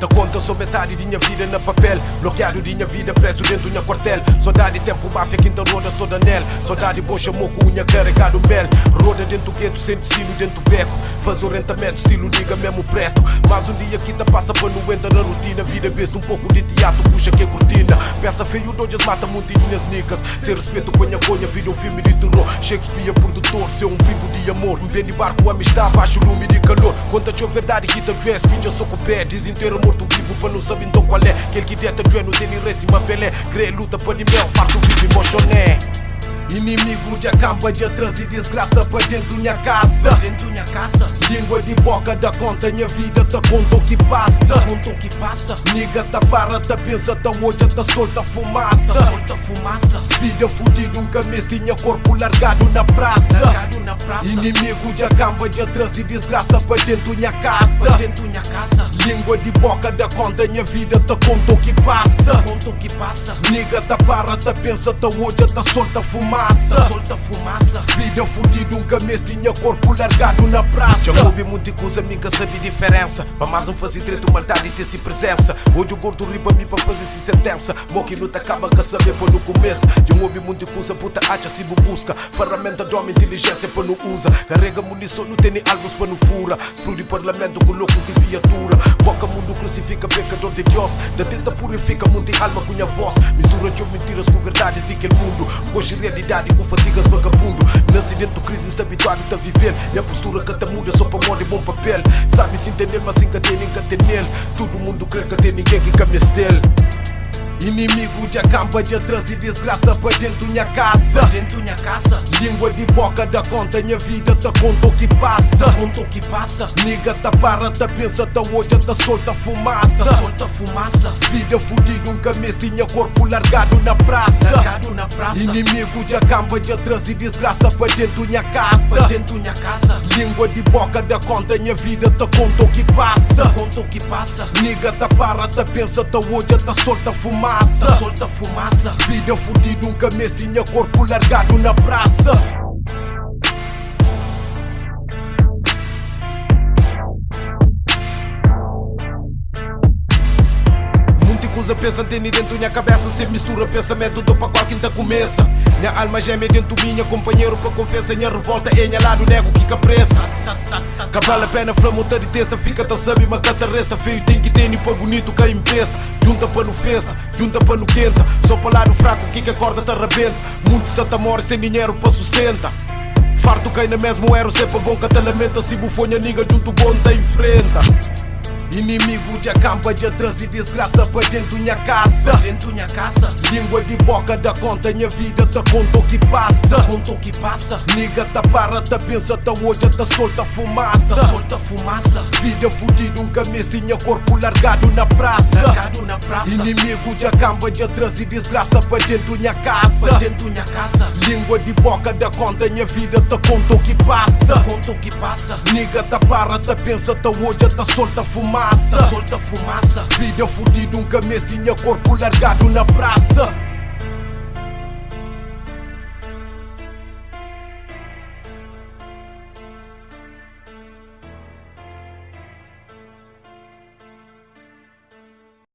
Te conta só metade de minha vida na papel. Bloqueado de minha vida preso dentro do meu quartel. Saudade tempo máfia, quinta roda, sou Danel. Saudade bom chamou com unha carregado mel. Roda dentro do gueto, sem destino dentro do beco. Faz orientamento, estilo liga mesmo preto. Mas um dia que te passa para não entra na rotina. Vida besta um pouco de teatro, puxa que é cortina. Peça feio, dojas mata montinhas nicas. Sem respeito, conha, vida um filme de terror. Shakespeare, produtor, seu um pingo de amor. Um bem de barco, amistade, baixo lume de calor. Conta-te a verdade, hita dress, pinja só com o pé. Desinteira morto vivo, para não saber então qual é. Aquele que deta dress, não tem nem race, uma pelé. Crê, luta, para de mel, farto, vive, mochoné. Inimigo de acampa de atrás e desgraça para dentro minha casa. Língua de boca da conta, minha vida tá conta o que passa. Niga tá para, tá pensa, tá hoje, tá solta fumaça. Vida fudida, um mês tinha corpo largado na praça. Inimigo de acampa de atrás e desgraça para dentro minha casa. Língua de boca da conta, minha vida tá conta o que passa. Niga tá para, tá pensa, tá hoje, tá solta fumaça. Vida fudida, um mês tinha corpo largado na praça. Já ouvi muita coisa, minha sabe diferença. Para mais um fazer direito, maldade e ter-se presença. Hoje o gordo ri para mim para fazer-se sentença. Moque luta acaba com saber para no começo. Já ouvi muita coisa, puta acha se busca. Ferramenta dorme, inteligência para não usa. Carrega munição, não tem nem alvos para não fura. Explode parlamento com loucos de viatura. Boca mundo crucifica pecador de Deus. Da tenta purifica, muita alma com a voz. Mistura de mentiras com verdades de aquele mundo. Coxa realidade com fatigas vagabundo. Nasce dentro crise, está habituado a viver. Minha postura que te muda só para moda e bom papel. Sabe se entender, mas sem tem ninguém tem nele. Todo mundo crê que tem ninguém que caminha estele. Inimigo de acampa de atrás e desgraça para dentro minha casa. Língua de boca da conta, minha vida tá conta o que passa. Niga tá para, tá pensa, tá hoje, tá solta fumaça. Vida fudida, um mês tinha corpo largado na praça. Inimigo de acampa de atrás e desgraça para dentro minha casa. Língua de boca da conta, minha vida tá conta o que passa. Niga tá para, tá pensa, tá hoje, tá solta fumaça. Vida fudida, um mês tinha corpo largado na praça. Coisa pensa tem dentro da minha cabeça. Se mistura pensamento do para qual quinta começa. Minha alma geme dentro minha companheiro para confessa. Minha revolta é minha lado nego que presta. Cabala pena flamota de testa. Fica tá sabe mas cata resta. Feio tem que ter para bonito que empesta. Junta para no festa, junta para no quenta. Só para lado fraco que acorda tá rabenta. Muitos tá morre sem dinheiro para sustenta. Farto cai na mesmo erro, se para bom que te lamenta. Se bufonha niga junto bom te enfrenta. Inimigo de acampa de atrás e desgraça para dentro minha casa. Língua de boca da conta, minha vida tá conta o que passa. Niga tá para, tá pensa, tá hoje, tá solta fumaça. Vida fudida, um mês tinha corpo largado na praça. Inimigo de acampa de atrás e desgraça para dentro minha casa. Língua de boca da conta, minha vida tá conta o que passa. Niga tá para, tá pensa, tá hoje, tá solta fumaça. Vida fudida, um mês tinha corpo largado na praça.